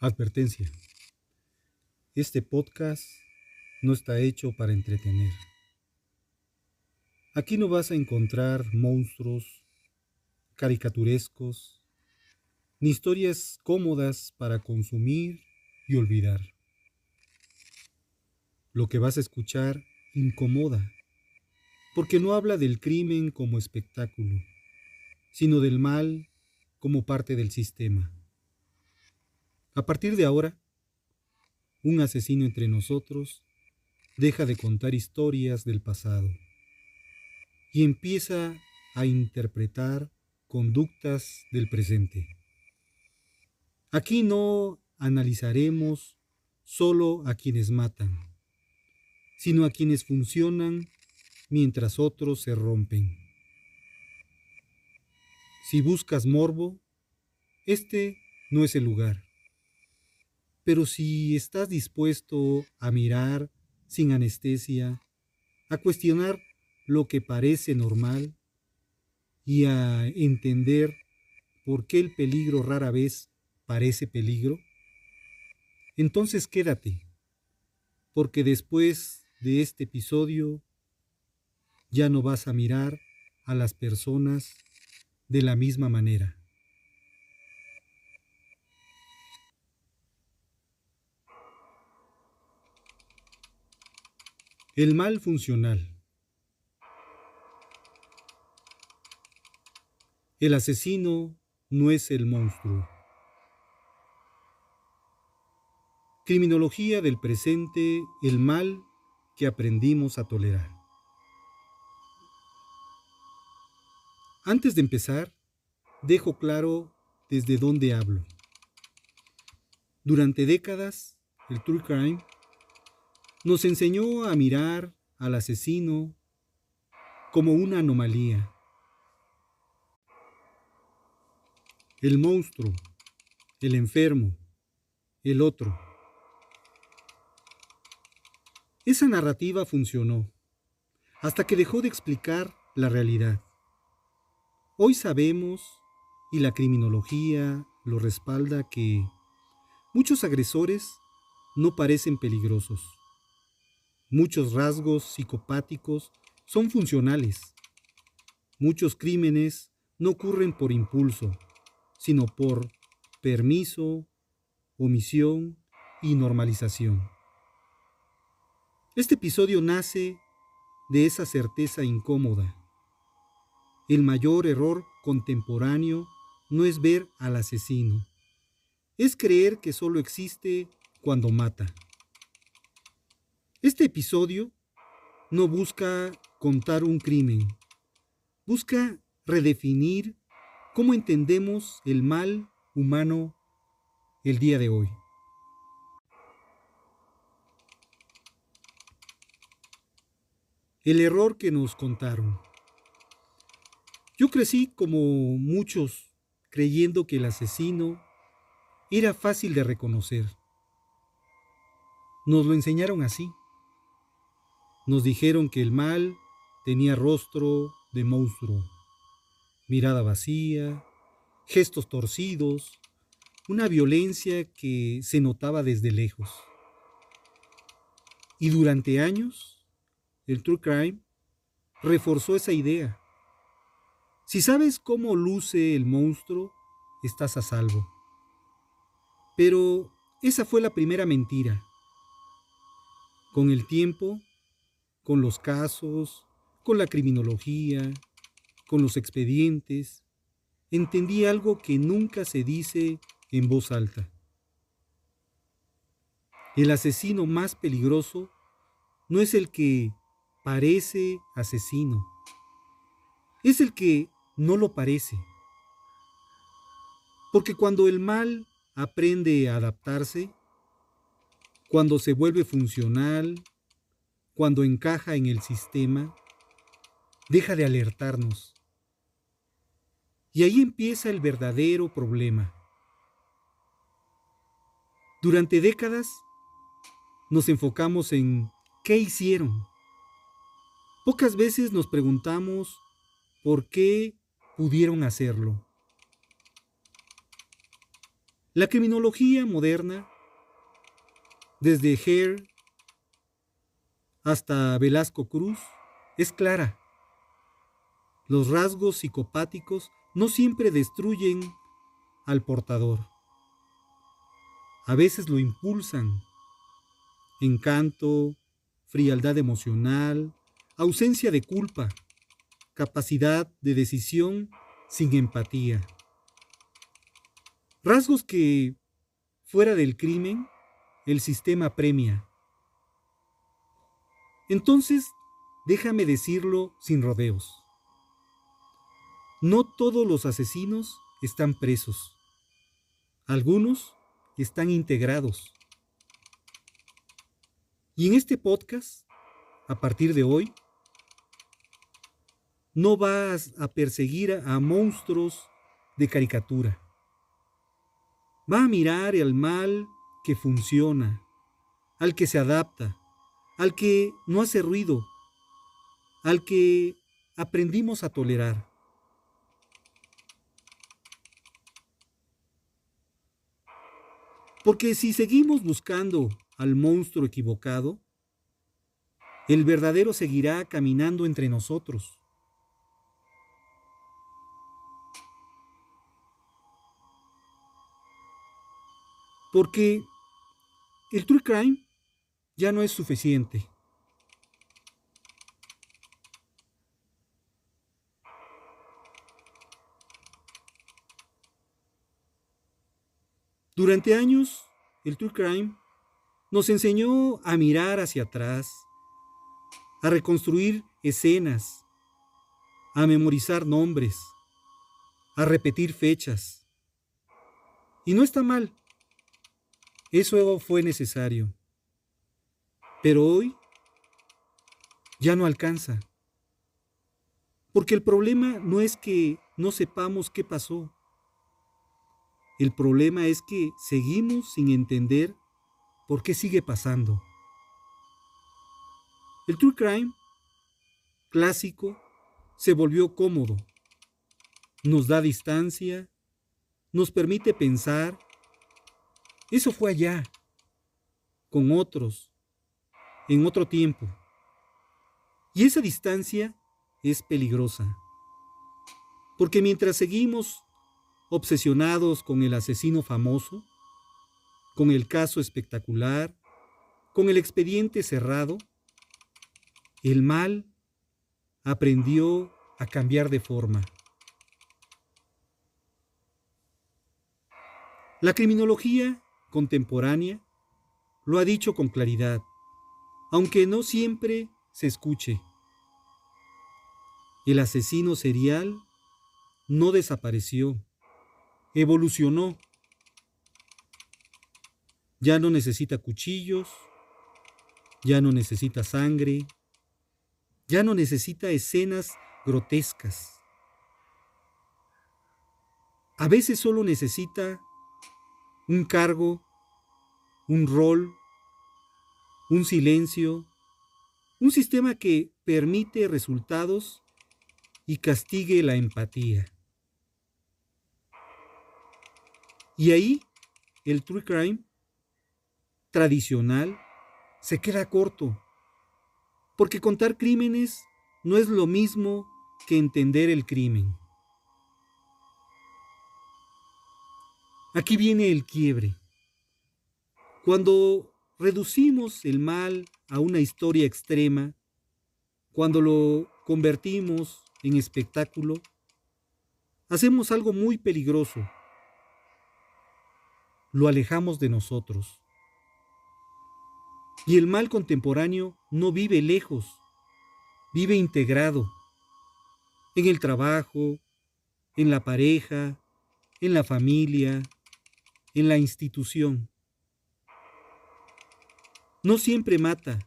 Advertencia. Este podcast no está hecho para entretener. Aquí no vas a encontrar monstruos caricaturescos, ni historias cómodas para consumir y olvidar. Lo que vas a escuchar incomoda, porque no habla del crimen como espectáculo, sino del mal como parte del sistema. A partir de ahora, un asesino entre nosotros deja de contar historias del pasado y empieza a interpretar conductas del presente. Aquí no analizaremos solo a quienes matan, sino a quienes funcionan mientras otros se rompen. Si buscas morbo, este no es el lugar. Pero si estás dispuesto a mirar sin anestesia, a cuestionar lo que parece normal y a entender por qué el peligro rara vez parece peligro, entonces quédate, porque después de este episodio ya no vas a mirar a las personas de la misma manera. El mal funcional. El asesino no es el monstruo. Criminología del presente, el mal que aprendimos a tolerar. Antes de empezar, dejo claro desde dónde hablo. Durante décadas, el True Crime nos enseñó a mirar al asesino como una anomalía. El monstruo, el enfermo, el otro. Esa narrativa funcionó hasta que dejó de explicar la realidad. Hoy sabemos, y la criminología lo respalda, que muchos agresores no parecen peligrosos. Muchos rasgos psicopáticos son funcionales. Muchos crímenes no ocurren por impulso, sino por permiso, omisión y normalización. Este episodio nace de esa certeza incómoda. El mayor error contemporáneo no es ver al asesino, es creer que solo existe cuando mata. Este episodio no busca contar un crimen, busca redefinir cómo entendemos el mal humano el día de hoy. El error que nos contaron. Yo crecí como muchos creyendo que el asesino era fácil de reconocer. Nos lo enseñaron así. Nos dijeron que el mal tenía rostro de monstruo, mirada vacía, gestos torcidos, una violencia que se notaba desde lejos. Y durante años, el True Crime reforzó esa idea. Si sabes cómo luce el monstruo, estás a salvo. Pero esa fue la primera mentira. Con el tiempo, con los casos, con la criminología, con los expedientes, entendí algo que nunca se dice en voz alta. El asesino más peligroso no es el que parece asesino, es el que no lo parece. Porque cuando el mal aprende a adaptarse, cuando se vuelve funcional, cuando encaja en el sistema, deja de alertarnos. Y ahí empieza el verdadero problema. Durante décadas nos enfocamos en qué hicieron. Pocas veces nos preguntamos por qué pudieron hacerlo. La criminología moderna, desde Hare hasta Velasco Cruz, es clara. Los rasgos psicopáticos no siempre destruyen al portador. A veces lo impulsan. Encanto, frialdad emocional, ausencia de culpa, capacidad de decisión sin empatía. Rasgos que, fuera del crimen, el sistema premia. Entonces, déjame decirlo sin rodeos. No todos los asesinos están presos. Algunos están integrados. Y en este podcast, a partir de hoy, no vas a perseguir a monstruos de caricatura. Va a mirar al mal que funciona, al que se adapta, al que no hace ruido, al que aprendimos a tolerar. Porque si seguimos buscando al monstruo equivocado, el verdadero seguirá caminando entre nosotros. Porque el true crime ya no es suficiente. Durante años, el true crime nos enseñó a mirar hacia atrás, a reconstruir escenas, a memorizar nombres, a repetir fechas. Y no está mal, eso fue necesario. Pero hoy ya no alcanza. Porque el problema no es que no sepamos qué pasó. El problema es que seguimos sin entender por qué sigue pasando. El true crime clásico se volvió cómodo. Nos da distancia, nos permite pensar. Eso fue allá, con otros, en otro tiempo. Y esa distancia es peligrosa. Porque mientras seguimos obsesionados con el asesino famoso, con el caso espectacular, con el expediente cerrado, el mal aprendió a cambiar de forma. La criminología contemporánea lo ha dicho con claridad, aunque no siempre se escuche. El asesino serial no desapareció, evolucionó. Ya no necesita cuchillos, ya no necesita sangre, ya no necesita escenas grotescas. A veces solo necesita un cargo, un rol, un silencio, un sistema que permite resultados y castigue la empatía. Y ahí el true crime tradicional se queda corto, porque contar crímenes no es lo mismo que entender el crimen. Aquí viene el quiebre. Cuando reducimos el mal a una historia extrema, cuando lo convertimos en espectáculo, hacemos algo muy peligroso. Lo alejamos de nosotros. Y el mal contemporáneo no vive lejos, vive integrado en el trabajo, en la pareja, en la familia, en la institución. No siempre mata,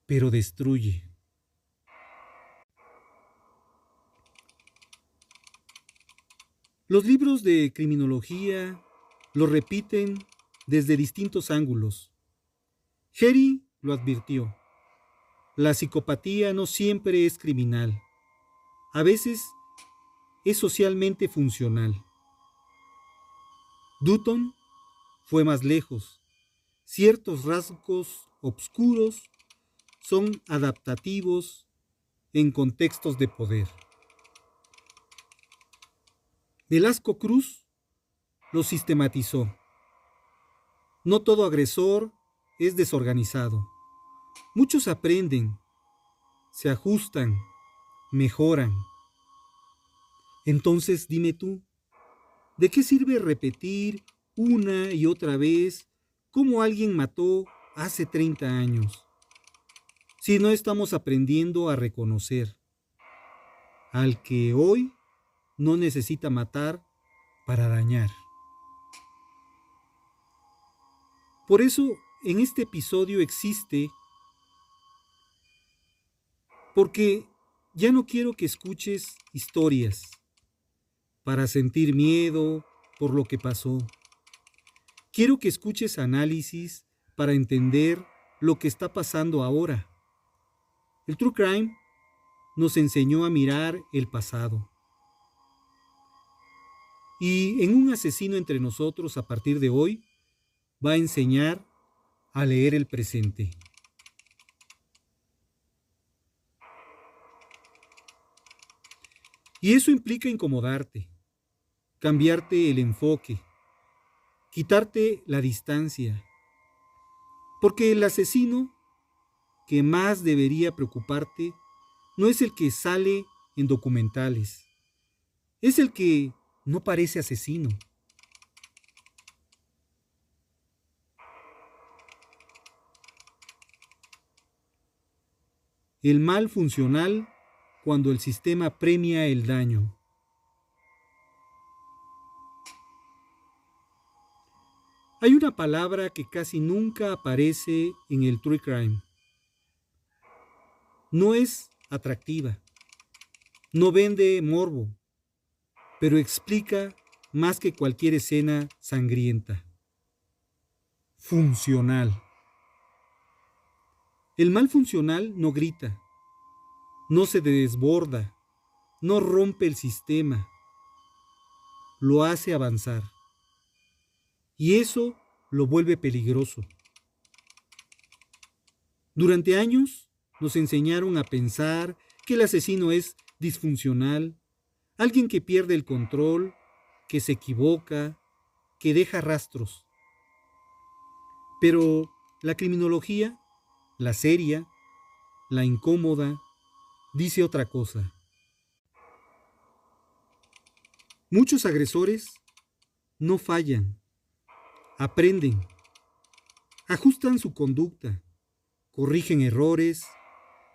pero destruye. Los libros de criminología lo repiten desde distintos ángulos. Harry lo advirtió. La psicopatía no siempre es criminal. A veces es socialmente funcional. Dutton fue más lejos. Ciertos rasgos obscuros son adaptativos en contextos de poder. Velasco Cruz lo sistematizó. No todo agresor es desorganizado. Muchos aprenden, se ajustan, mejoran. Entonces dime tú, ¿de qué sirve repetir una y otra vez cómo alguien mató hace 30 años? Si no estamos aprendiendo a reconocer al que hoy no necesita matar para dañar. Por eso, en este episodio existe, porque ya no quiero que escuches historias para sentir miedo por lo que pasó. Quiero que escuches análisis para entender lo que está pasando ahora. El True Crime nos enseñó a mirar el pasado. Y en Un asesino entre nosotros, a partir de hoy, va a enseñar a leer el presente. Y eso implica incomodarte, cambiarte el enfoque, quitarte la distancia. Porque el asesino que más debería preocuparte no es el que sale en documentales, es el que no parece asesino. El mal funcional cuando el sistema premia el daño. Hay una palabra que casi nunca aparece en el True Crime. No es atractiva, no vende morbo, pero explica más que cualquier escena sangrienta. Funcional. El mal funcional no grita, no se desborda, no rompe el sistema, lo hace avanzar. Y eso lo vuelve peligroso. Durante años nos enseñaron a pensar que el asesino es disfuncional, alguien que pierde el control, que se equivoca, que deja rastros. Pero la criminología, la seria, la incómoda, dice otra cosa. Muchos agresores no fallan, aprenden, ajustan su conducta, corrigen errores,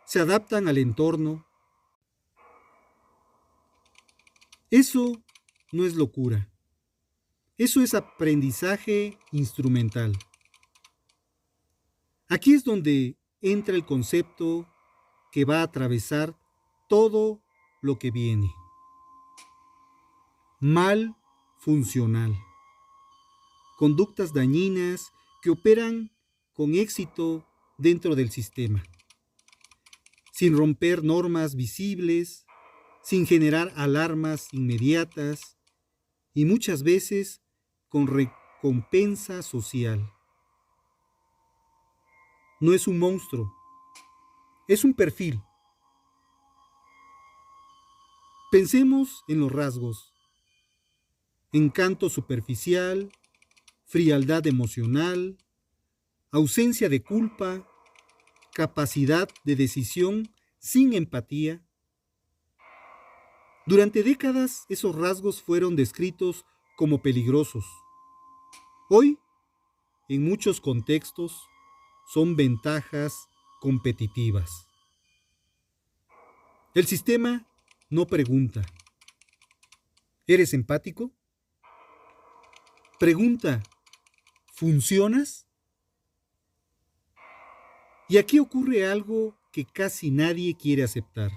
se adaptan al entorno. Eso no es locura, eso es aprendizaje instrumental. Aquí es donde entra el concepto que va a atravesar todo lo que viene. Mal funcional. Conductas dañinas que operan con éxito dentro del sistema, sin romper normas visibles, sin generar alarmas inmediatas y muchas veces con recompensa social. No es un monstruo, es un perfil. Pensemos en los rasgos: encanto superficial, frialdad emocional, ausencia de culpa, capacidad de decisión sin empatía. Durante décadas esos rasgos fueron descritos como peligrosos. Hoy, en muchos contextos, son ventajas competitivas. El sistema no pregunta: ¿eres empático? Pregunta: ¿funcionas? Y aquí ocurre algo que casi nadie quiere aceptar.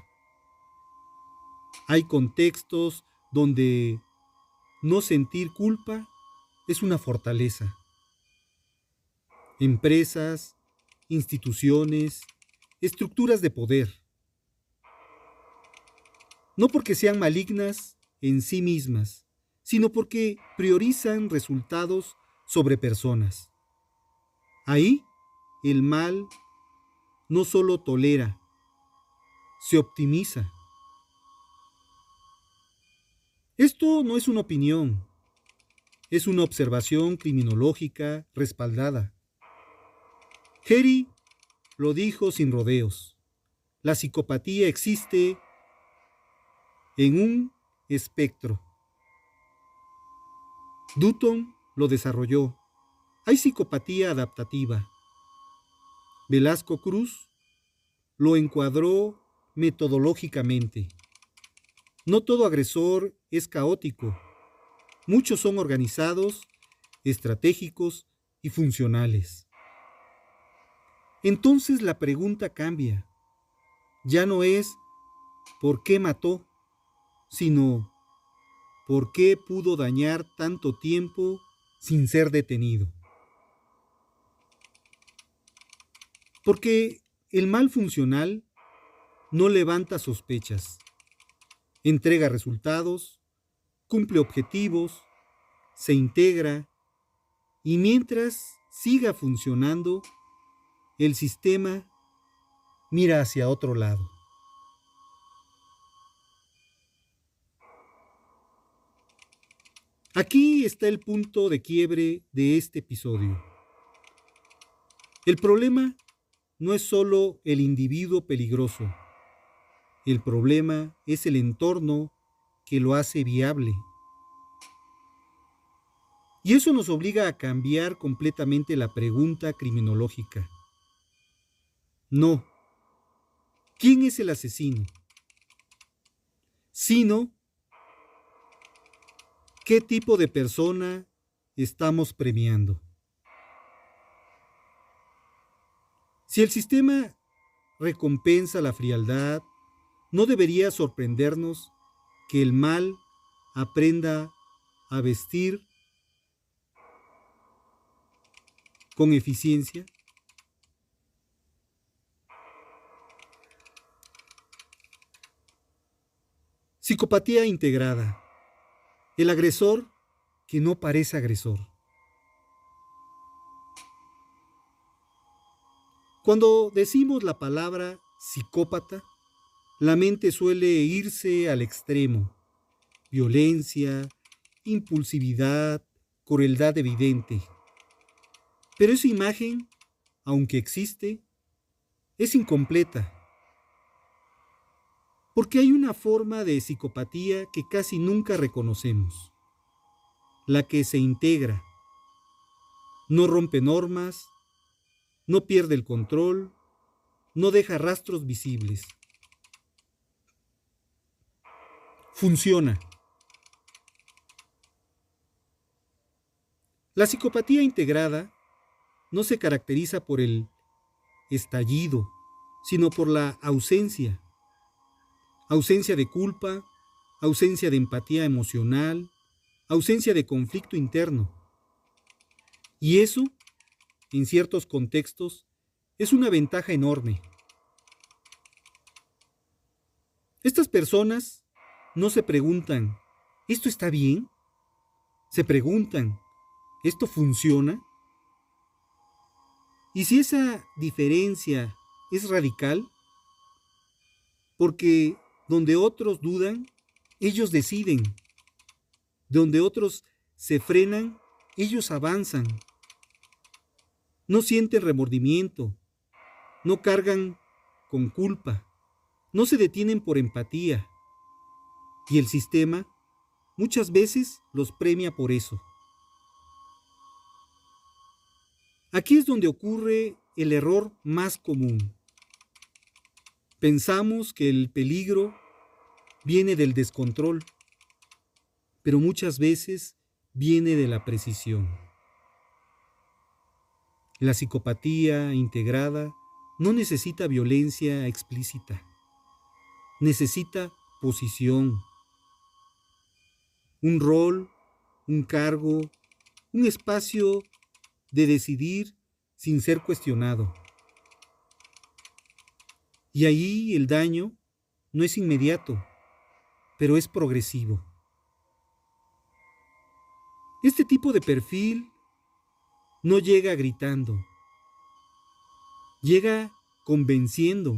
Hay contextos donde no sentir culpa es una fortaleza. Empresas, instituciones, estructuras de poder. No porque sean malignas en sí mismas, sino porque priorizan resultados sobre personas. Ahí, el mal no solo tolera, se optimiza. Esto no es una opinión, es una observación criminológica respaldada. Harry lo dijo sin rodeos. La psicopatía existe en un espectro. Dutton lo desarrolló. Hay psicopatía adaptativa. Velasco Cruz lo encuadró metodológicamente. No todo agresor es caótico. Muchos son organizados, estratégicos y funcionales. Entonces la pregunta cambia. Ya no es ¿por qué mató?, sino ¿por qué pudo dañar tanto tiempo sin ser detenido? Porque el mal funcional no levanta sospechas, entrega resultados, cumple objetivos, se integra y mientras siga funcionando, el sistema mira hacia otro lado. Aquí está el punto de quiebre de este episodio. El problema no es solo el individuo peligroso. El problema es el entorno que lo hace viable. Y eso nos obliga a cambiar completamente la pregunta criminológica. No, ¿quién es el asesino? Sino, ¿qué tipo de persona estamos premiando? Si el sistema recompensa la frialdad, no debería sorprendernos que el mal aprenda a vestir con eficiencia. Psicopatía integrada. El agresor que no parece agresor. Cuando decimos la palabra psicópata, la mente suele irse al extremo. Violencia, impulsividad, crueldad evidente. Pero esa imagen, aunque existe, es incompleta. Porque hay una forma de psicopatía que casi nunca reconocemos. La que se integra. No rompe normas, no pierde el control, no deja rastros visibles. Funciona. La psicopatía integrada no se caracteriza por el estallido, sino por la ausencia. Ausencia de culpa, ausencia de empatía emocional, ausencia de conflicto interno. Y eso, en ciertos contextos, es una ventaja enorme. Estas personas no se preguntan, ¿esto está bien? Se preguntan, ¿esto funciona? Y si esa diferencia es radical, porque donde otros dudan, ellos deciden. Donde otros se frenan, ellos avanzan. No sienten remordimiento, no cargan con culpa, no se detienen por empatía. Y el sistema muchas veces los premia por eso. Aquí es donde ocurre el error más común. Pensamos que el peligro viene del descontrol, pero muchas veces viene de la precisión. La psicopatía integrada no necesita violencia explícita, necesita posición, un rol, un cargo, un espacio de decidir sin ser cuestionado. Y ahí el daño no es inmediato, pero es progresivo. Este tipo de perfil no llega gritando, llega convenciendo,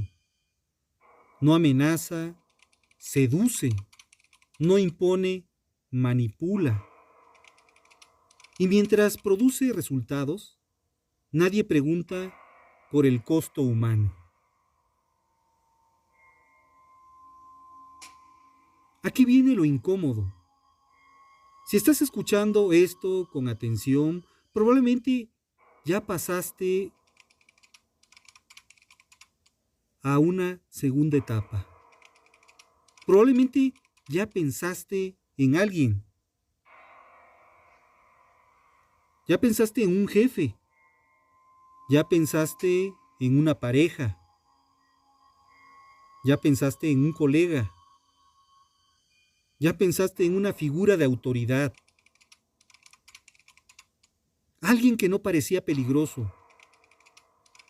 no amenaza, seduce, no impone, manipula. Y mientras produce resultados, nadie pregunta por el costo humano. Aquí viene lo incómodo. Si estás escuchando esto con atención, probablemente ya pasaste a una segunda etapa. Probablemente ya pensaste en alguien. Ya pensaste en un jefe. Ya pensaste en una pareja. Ya pensaste en un colega. Ya pensaste en una figura de autoridad. Alguien que no parecía peligroso,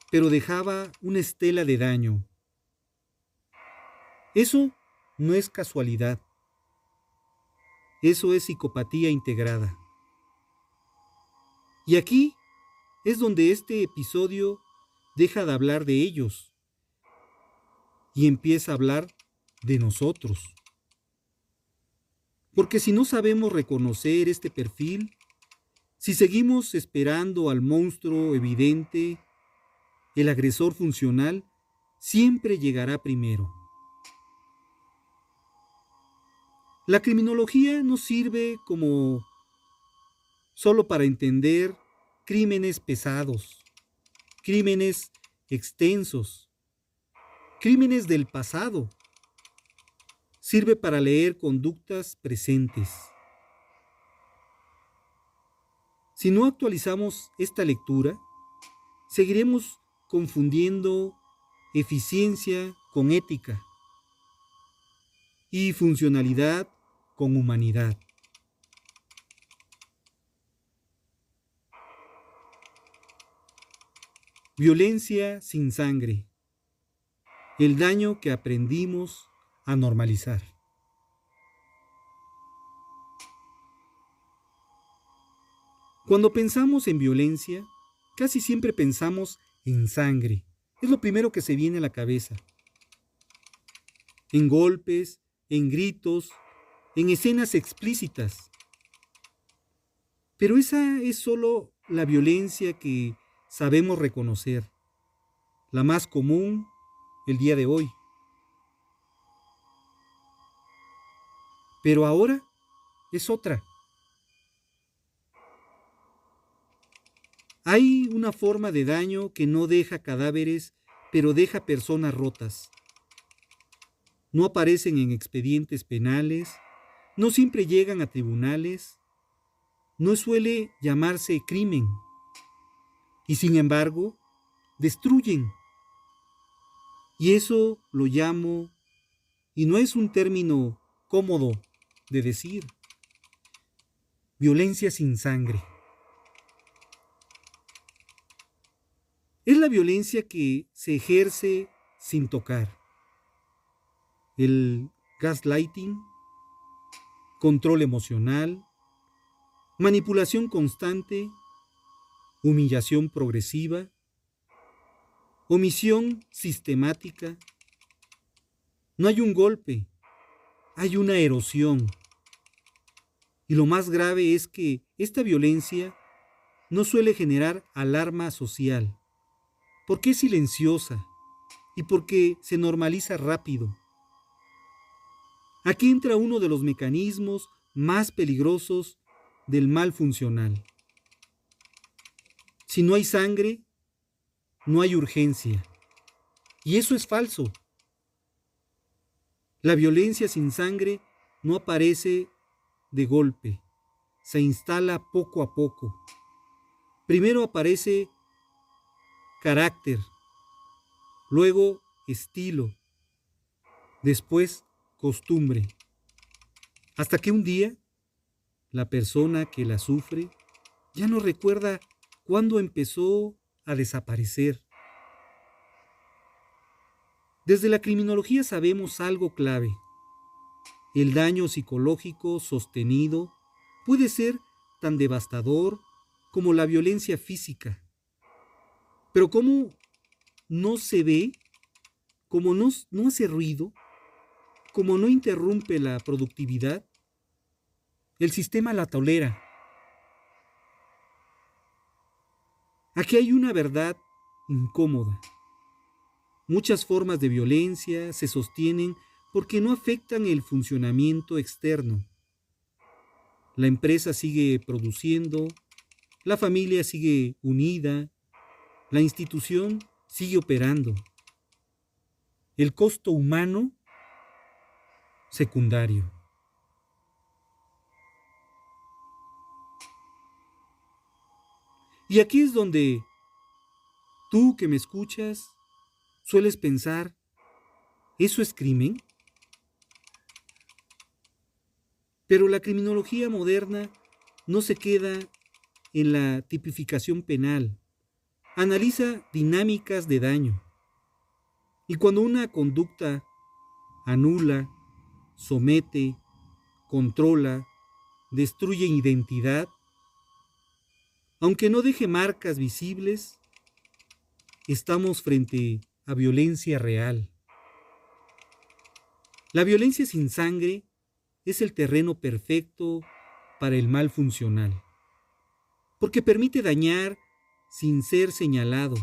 pero dejaba una estela de daño. Eso no es casualidad. Eso es psicopatía integrada. Y aquí es donde este episodio deja de hablar de ellos y empieza a hablar de nosotros. Porque si no sabemos reconocer este perfil, si seguimos esperando al monstruo evidente, el agresor funcional siempre llegará primero. La criminología no sirve como solo para entender crímenes pesados, crímenes extensos, crímenes del pasado. Sirve para leer conductas presentes. Si no actualizamos esta lectura, seguiremos confundiendo eficiencia con ética y funcionalidad con humanidad. Violencia sin sangre. El daño que aprendimos a normalizar. Cuando pensamos en violencia, casi siempre pensamos en sangre. Es lo primero que se viene a la cabeza. En golpes, en gritos, en escenas explícitas. Pero esa es solo la violencia que sabemos reconocer, la más común el día de hoy. Pero ahora es otra. Hay una forma de daño que no deja cadáveres, pero deja personas rotas. No aparecen en expedientes penales, no siempre llegan a tribunales, no suele llamarse crimen. Y sin embargo, destruyen. Y eso lo llamo, y no es un término cómodo de decir, violencia sin sangre. Es la violencia que se ejerce sin tocar. El gaslighting, control emocional, manipulación constante, humillación progresiva, omisión sistemática. No hay un golpe, hay una erosión. Y lo más grave es que esta violencia no suele generar alarma social, porque es silenciosa y porque se normaliza rápido. Aquí entra uno de los mecanismos más peligrosos del mal funcional. Si no hay sangre, no hay urgencia. Y eso es falso. La violencia sin sangre no aparece de golpe, se instala poco a poco. Primero aparece carácter, luego estilo, después costumbre, hasta que un día la persona que la sufre ya no recuerda cuándo empezó a desaparecer. Desde la criminología sabemos algo clave. El daño psicológico sostenido puede ser tan devastador como la violencia física. Pero como no se ve, como no hace ruido, como no interrumpe la productividad, el sistema la tolera. Aquí hay una verdad incómoda. Muchas formas de violencia se sostienen porque no afectan el funcionamiento externo. La empresa sigue produciendo, la familia sigue unida, la institución sigue operando. El costo humano, secundario. Y aquí es donde tú que me escuchas sueles pensar, ¿eso es crimen? Pero la criminología moderna no se queda en la tipificación penal, analiza dinámicas de daño. Y cuando una conducta anula, somete, controla, destruye identidad, aunque no deje marcas visibles, estamos frente a violencia real. La violencia sin sangre es el terreno perfecto para el mal funcional, porque permite dañar sin ser señalado,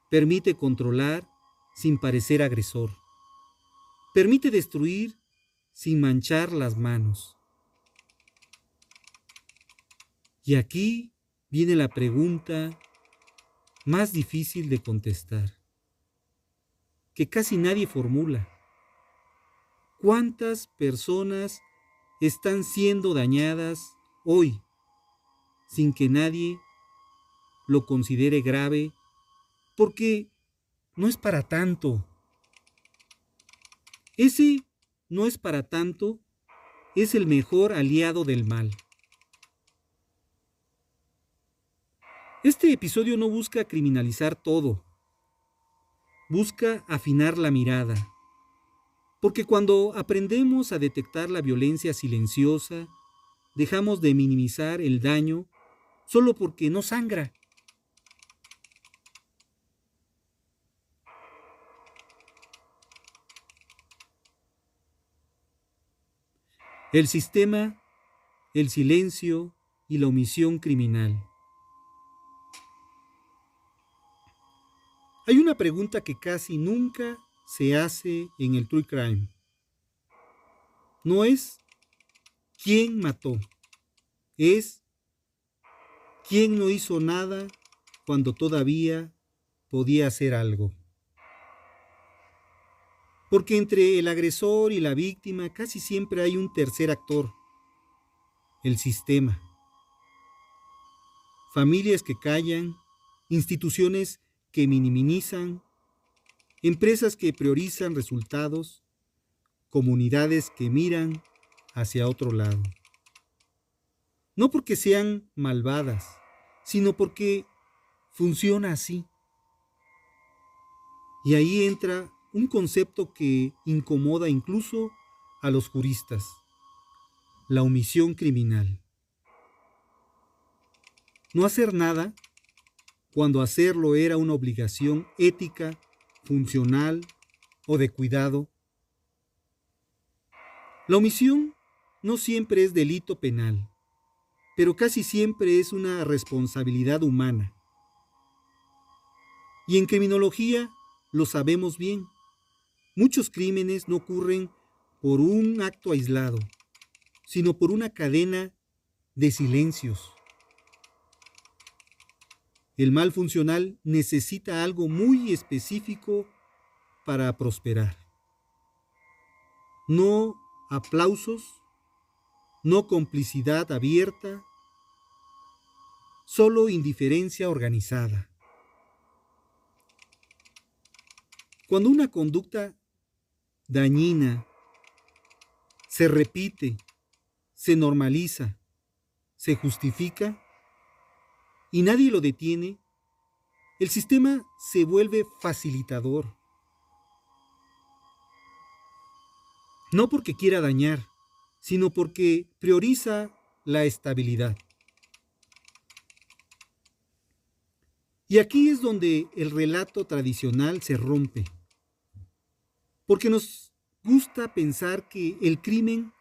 permite controlar sin parecer agresor, permite destruir sin manchar las manos. Y aquí viene la pregunta más difícil de contestar, que casi nadie formula. ¿Cuántas personas están siendo dañadas hoy sin que nadie lo considere grave? Porque no es para tanto. Ese no es para tanto es el mejor aliado del mal. Este episodio no busca criminalizar todo, busca afinar la mirada. Porque cuando aprendemos a detectar la violencia silenciosa, dejamos de minimizar el daño solo porque no sangra. El sistema, el silencio y la omisión criminal. Hay una pregunta que casi nunca se hace en el True Crime. No es quién mató, es quién no hizo nada cuando todavía podía hacer algo. Porque entre el agresor y la víctima casi siempre hay un tercer actor, el sistema. Familias que callan, instituciones que minimizan, empresas que priorizan resultados, comunidades que miran hacia otro lado. No porque sean malvadas, sino porque funciona así. Y ahí entra un concepto que incomoda incluso a los juristas: la omisión criminal. No hacer nada cuando hacerlo era una obligación ética, funcional o de cuidado. La omisión no siempre es delito penal, pero casi siempre es una responsabilidad humana. Y en criminología lo sabemos bien. Muchos crímenes no ocurren por un acto aislado, sino por una cadena de silencios. El mal funcional necesita algo muy específico para prosperar. No aplausos, no complicidad abierta, solo indiferencia organizada. Cuando una conducta dañina se repite, se normaliza, se justifica y nadie lo detiene, el sistema se vuelve facilitador. No porque quiera dañar, sino porque prioriza la estabilidad. Y aquí es donde el relato tradicional se rompe, porque nos gusta pensar que el crimen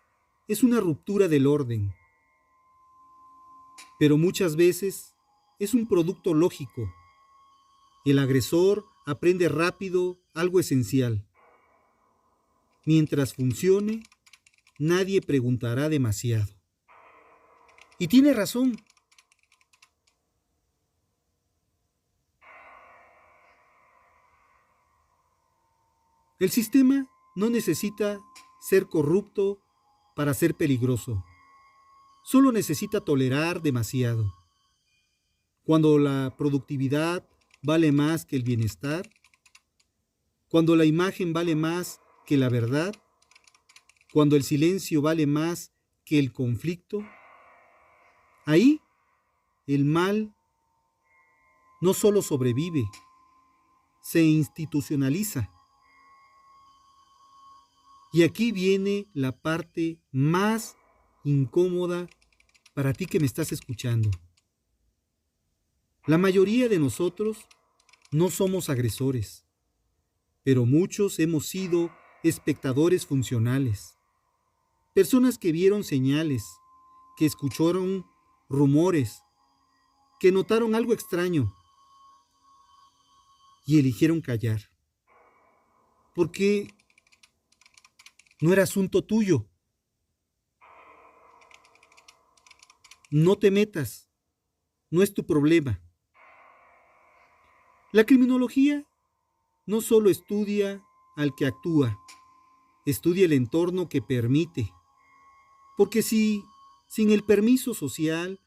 es una ruptura del orden, pero muchas veces es un producto lógico. El agresor aprende rápido algo esencial. Mientras funcione, nadie preguntará demasiado. Y tiene razón. El sistema no necesita ser corrupto para ser peligroso. Solo necesita tolerar demasiado. Cuando la productividad vale más que el bienestar, cuando la imagen vale más que la verdad, cuando el silencio vale más que el conflicto, ahí el mal no solo sobrevive, se institucionaliza. Y aquí viene la parte más incómoda para ti que me estás escuchando. La mayoría de nosotros no somos agresores, pero muchos hemos sido espectadores funcionales. Personas que vieron señales, que escucharon rumores, que notaron algo extraño y eligieron callar. Porque no era asunto tuyo. No te metas, no es tu problema. La criminología no solo estudia al que actúa, estudia el entorno que permite. Porque si sin el permiso social,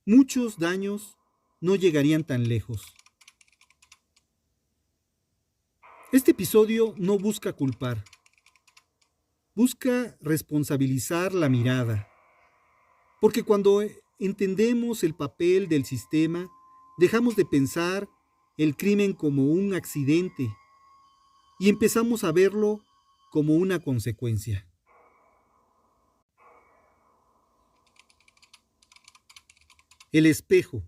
muchos daños no llegarían tan lejos. Este episodio no busca culpar, busca responsabilizar la mirada. Porque cuando entendemos el papel del sistema, dejamos de pensar el crimen como un accidente y empezamos a verlo como una consecuencia. El espejo,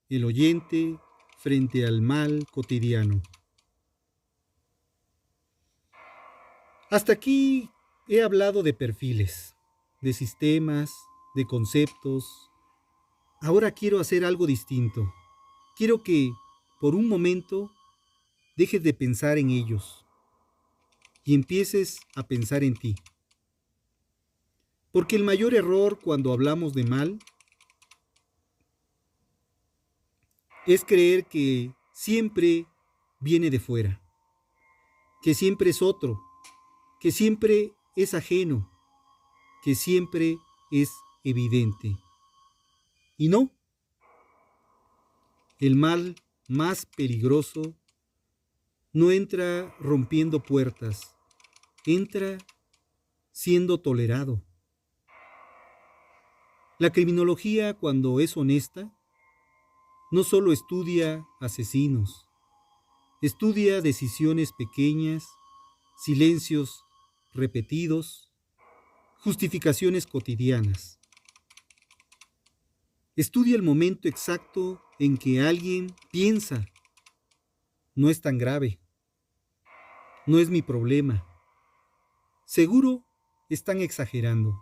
el oyente frente al mal cotidiano. Hasta aquí he hablado de perfiles, de sistemas, de conceptos. Ahora quiero hacer algo distinto. Quiero que, por un momento, dejes de pensar en ellos y empieces a pensar en ti. Porque el mayor error cuando hablamos de mal es creer que siempre viene de fuera, que siempre es otro, que siempre es ajeno, que siempre es evidente. Y no, el mal más peligroso no entra rompiendo puertas, entra siendo tolerado. La criminología, cuando es honesta, no solo estudia asesinos, estudia decisiones pequeñas, silencios repetidos, justificaciones cotidianas. Estudia el momento exacto en que alguien piensa, no es tan grave, no es mi problema, seguro están exagerando.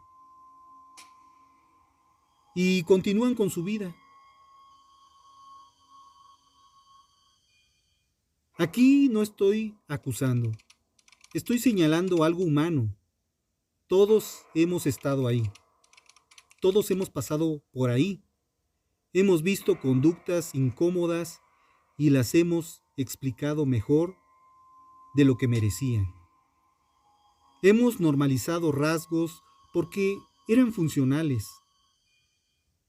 Y continúan con su vida. Aquí no estoy acusando, estoy señalando algo humano. Todos hemos estado ahí, todos hemos pasado por ahí, hemos visto conductas incómodas y las hemos explicado mejor de lo que merecían. Hemos normalizado rasgos porque eran funcionales.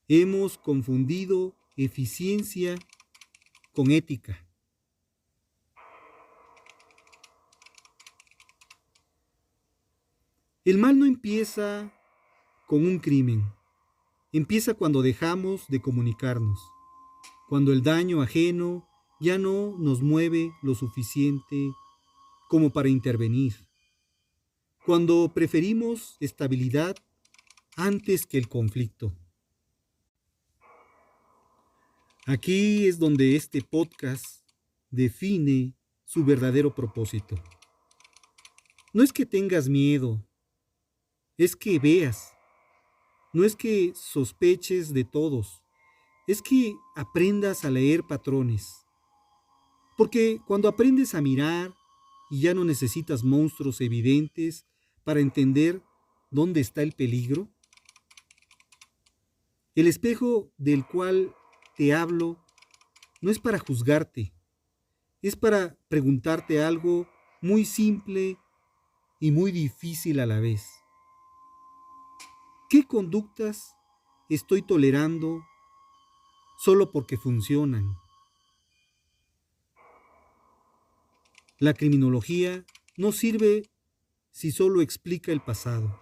Hemos confundido eficiencia con ética. El mal no empieza con un crimen. Empieza cuando dejamos de comunicarnos, cuando el daño ajeno ya no nos mueve lo suficiente como para intervenir, cuando preferimos estabilidad antes que el conflicto. Aquí es donde este podcast define su verdadero propósito. No es que tengas miedo, es que veas. No es que sospeches de todos, es que aprendas a leer patrones. Porque cuando aprendes a mirar y ya no necesitas monstruos evidentes para entender dónde está el peligro, el espejo del cual te hablo no es para juzgarte, es para preguntarte algo muy simple y muy difícil a la vez. ¿Qué conductas estoy tolerando solo porque funcionan? La criminología no sirve si solo explica el pasado.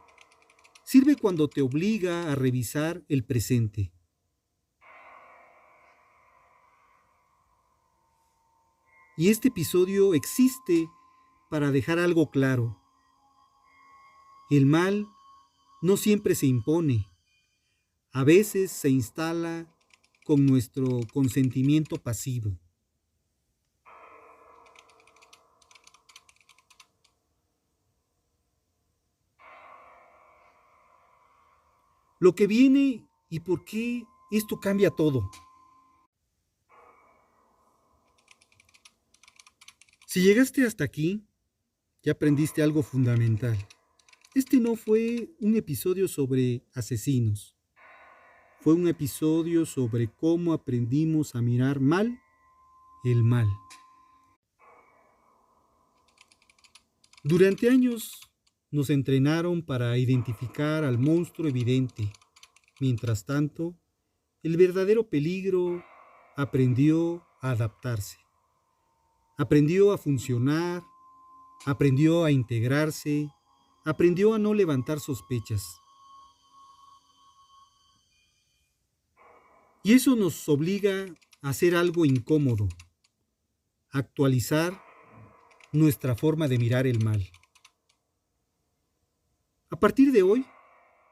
Sirve cuando te obliga a revisar el presente. Y este episodio existe para dejar algo claro. El mal no siempre se impone. A veces se instala con nuestro consentimiento pasivo. Lo que viene y por qué esto cambia todo. Si llegaste hasta aquí, ya aprendiste algo fundamental. Este no fue un episodio sobre asesinos. Fue un episodio sobre cómo aprendimos a mirar mal el mal. Durante años nos entrenaron para identificar al monstruo evidente. Mientras tanto, el verdadero peligro aprendió a adaptarse. Aprendió a funcionar, aprendió a integrarse, aprendió a no levantar sospechas. Y eso nos obliga a hacer algo incómodo, actualizar nuestra forma de mirar el mal. A partir de hoy,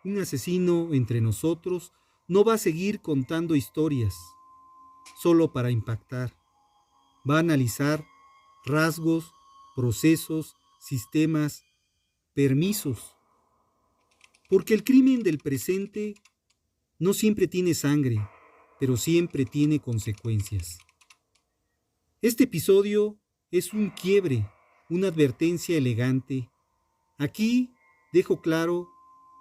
un asesino entre nosotros no va a seguir contando historias solo para impactar. Va a analizar rasgos, procesos, sistemas, permisos. Porque el crimen del presente no siempre tiene sangre, pero siempre tiene consecuencias. Este episodio es un quiebre, una advertencia elegante. Aquí dejo claro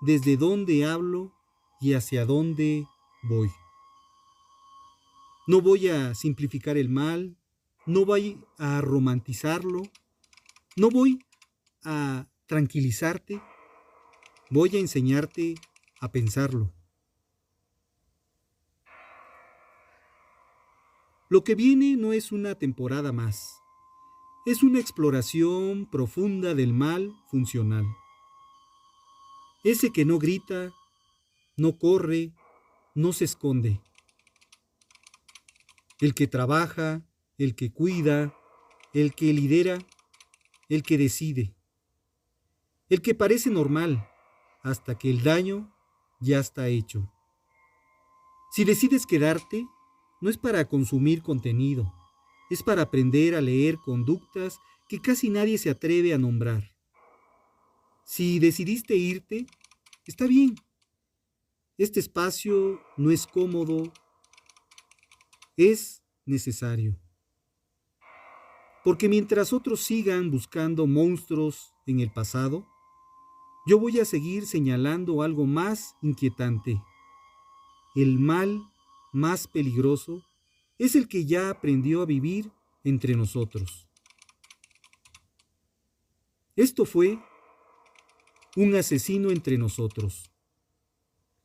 desde dónde hablo y hacia dónde voy. No voy a simplificar el mal, no voy a romantizarlo, no voy a tranquilizarte, voy a enseñarte a pensarlo. Lo que viene no es una temporada más, es una exploración profunda del mal funcional. Ese que no grita, no corre, no se esconde. El que trabaja, el que cuida, el que lidera, el que decide. El que parece normal hasta que el daño ya está hecho. Si decides quedarte, no es para consumir contenido, es para aprender a leer conductas que casi nadie se atreve a nombrar. Si decidiste irte, está bien. Este espacio no es cómodo, es necesario. Porque mientras otros sigan buscando monstruos en el pasado, yo voy a seguir señalando algo más inquietante. El mal más peligroso es el que ya aprendió a vivir entre nosotros. Esto fue un asesino entre nosotros.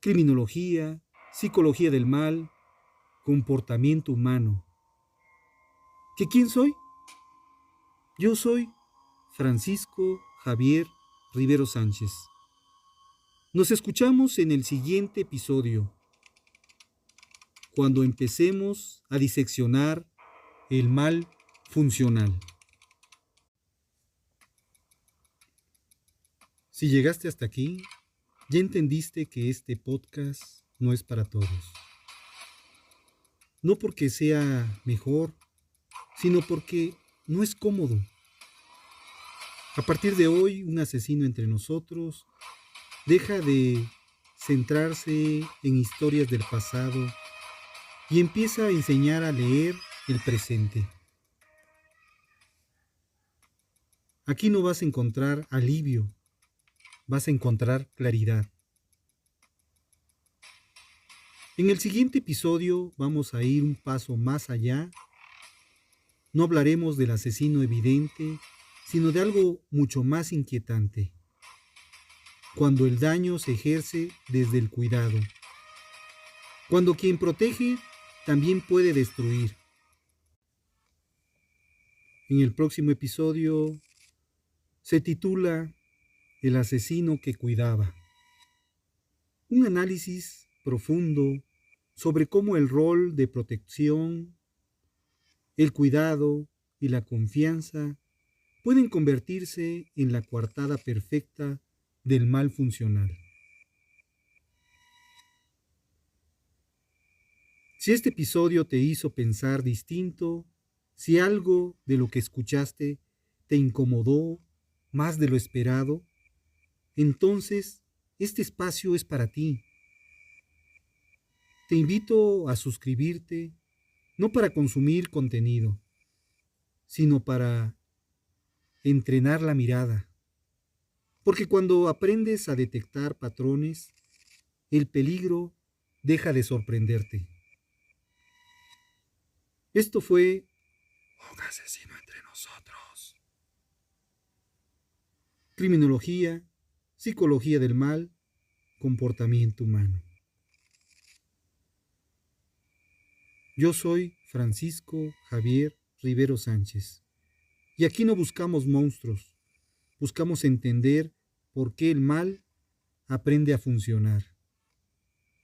Criminología, psicología del mal, comportamiento humano. ¿Que quién soy? Yo soy Francisco Javier Rivero Sánchez. Nos escuchamos en el siguiente episodio, cuando empecemos a diseccionar el mal funcional. Si llegaste hasta aquí, Ya entendiste que este podcast no es para todos. No porque sea mejor, sino porque no es cómodo. A partir de hoy, un asesino entre nosotros deja de centrarse en historias del pasado y empieza a enseñar a leer el presente. Aquí no vas a encontrar alivio, vas a encontrar claridad. En el siguiente episodio vamos a ir un paso más allá. No hablaremos del asesino evidente, sino de algo mucho más inquietante. Cuando el daño se ejerce desde el cuidado. Cuando quien protege también puede destruir. En el próximo episodio se titula El asesino que cuidaba. Un análisis profundo sobre cómo el rol de protección, el cuidado y la confianza pueden convertirse en la coartada perfecta del mal funcional. Si este episodio te hizo pensar distinto, si algo de lo que escuchaste te incomodó más de lo esperado, entonces este espacio es para ti. Te invito a suscribirte, no para consumir contenido, sino para entrenar la mirada. Porque cuando aprendes a detectar patrones, el peligro deja de sorprenderte. Esto fue un asesino entre nosotros. Criminología, psicología del mal, comportamiento humano. Yo soy Francisco Javier Rivero Sánchez. Y aquí no buscamos monstruos, buscamos entender por qué el mal aprende a funcionar.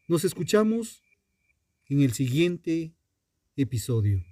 Nos escuchamos en el siguiente episodio.